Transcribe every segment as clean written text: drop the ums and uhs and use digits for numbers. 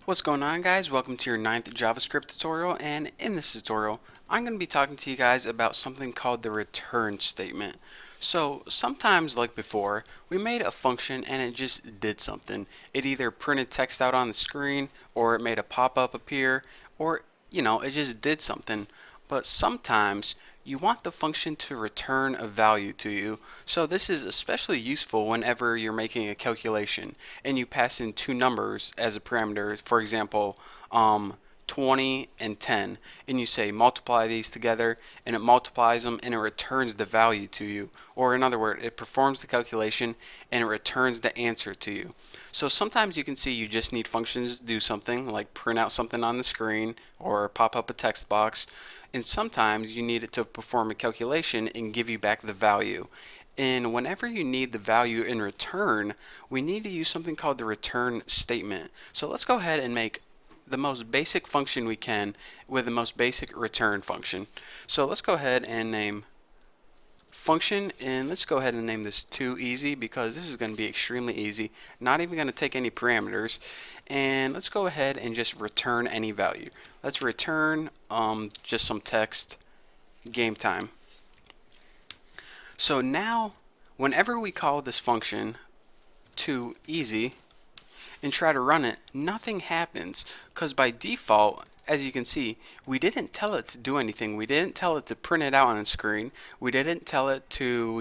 What's going on, guys? Welcome to your 9th JavaScript tutorial, and in this tutorial I'm going to be talking to you guys about something called the return statement. So sometimes, like before, we made a function and it just did something. It either printed text out on the screen, or it made a pop-up appear, or it just did something. But sometimes you want the function to return a value to you. So this is especially useful whenever you're making a calculation and you pass in two numbers as a parameter, for example, 20 and 10, and you say multiply these together, and it multiplies them and it returns the value to you. Or in other words, it performs the calculation and it returns the answer to you. So sometimes you can see you just need functions to do something like print out something on the screen or pop up a text box, and sometimes you need it to perform a calculation and give you back the value. And whenever you need the value in return, we need to use something called the return statement. So let's go ahead and make the most basic function we can with the most basic return function. So let's go ahead and name function, and let's go ahead and name this too easy because this is going to be extremely easy, not even going to take any parameters. And let's go ahead and just return any value. Let's return just some text, game time. So now whenever we call this function too easy and try to run it, nothing happens because by default, as you can see, we didn't tell it to do anything. We didn't tell it to print it out on the screen. We didn't tell it to,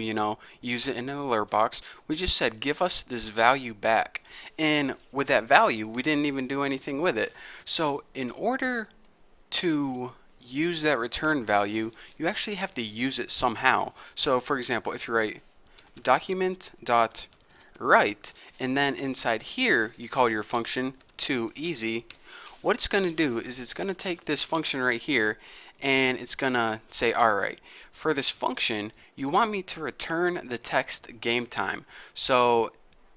use it in an alert box. We just said, give us this value back. And with that value, we didn't even do anything with it. So in order to use that return value, you actually have to use it somehow. So for example, if you write document.write, and then inside here you call your function toEasy, what it's going to do is it's going to take this function right here and it's going to say, alright, for this function you want me to return the text game time. So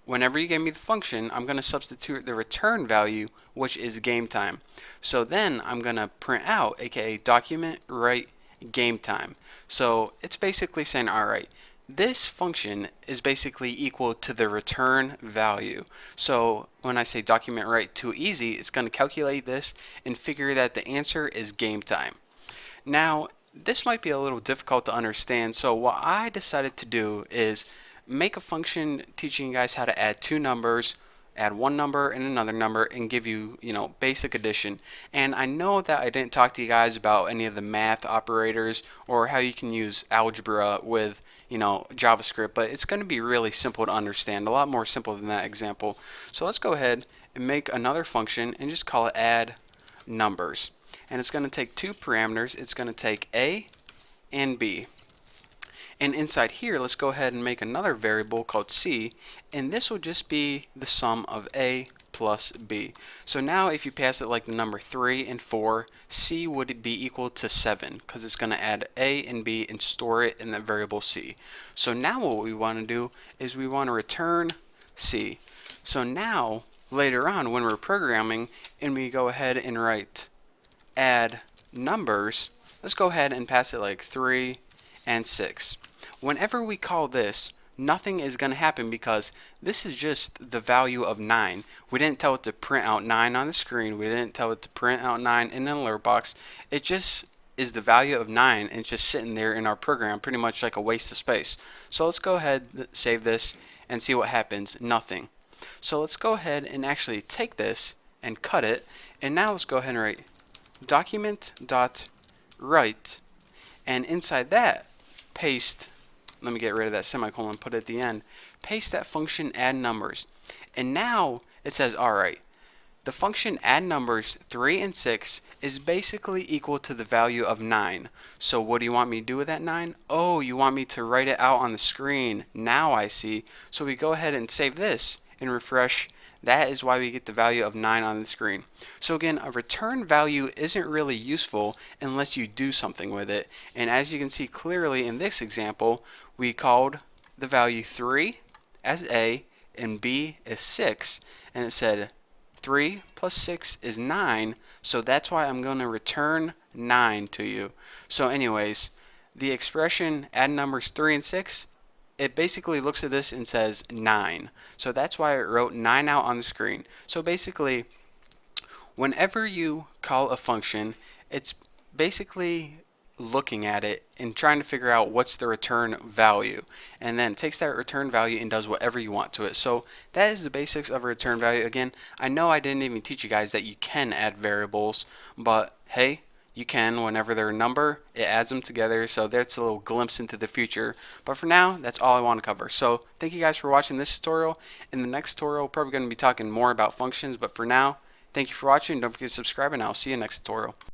whenever you give me the function, I'm going to substitute the return value, which is game time. So then I'm going to print out, aka document write game time. So it's basically saying, alright, this function is basically equal to the return value. So when I say document write toEasy, it's going to calculate this and figure that the answer is game time. Now, this might be a little difficult to understand, so what I decided to do is make a function teaching you guys how to add two numbers, add one number and another number, and give you, basic addition. And I know that I didn't talk to you guys about any of the math operators or how you can use algebra with, JavaScript, but it's going to be really simple to understand, a lot more simple than that example. So let's go ahead and make another function and just call it add numbers. And it's going to take two parameters. It's going to take A and B. And inside here, let's go ahead and make another variable called C, and this will just be the sum of A plus B. So now if you pass it like the number 3 and 4, C would be equal to 7 because it's going to add A and B and store it in the variable C. So now what we want to do is we want to return C. So now later on when we're programming and we go ahead and write add numbers, let's go ahead and pass it like 3 and 6. Whenever we call this, nothing is going to happen because this is just the value of 9. We didn't tell it to print out 9 on the screen. We didn't tell it to print out 9 in an alert box. It just is the value of 9 and it's just sitting there in our program, pretty much like a waste of space. So let's go ahead, save this, and see what happens. Nothing. So let's go ahead and actually take this and cut it, and now let's go ahead and write document.write, and inside that paste, let me get rid of that semicolon, put it at the end, paste that function add numbers. And now it says, alright, the function add numbers 3 and 6 is basically equal to the value of 9. So what do you want me to do with that 9? Oh, you want me to write it out on the screen. Now I see. So we go ahead and save this and refresh. That is why we get the value of 9 on the screen. So again, a return value isn't really useful unless you do something with it. And as you can see clearly in this example, we called the value 3 as A and B as 6. And it said 3 plus 6 is 9. So that's why I'm going to return 9 to you. So anyways, the expression add numbers 3 and 6, it basically looks at this and says 9. So that's why it wrote 9 out on the screen. So basically, Whenever you call a function, it's basically looking at it and trying to figure out what's the return value, and then it takes that return value and does whatever you want to it. So that is the basics of a return value. Again, I know I didn't even teach you guys that you can add variables, but hey, you can. Whenever they're a number, it adds them together. So that's a little glimpse into the future. But for now, that's all I want to cover. So thank you guys for watching this tutorial. In the next tutorial, we're probably going to be talking more about functions, but for now, thank you for watching. Don't forget to subscribe, and I'll see you next tutorial.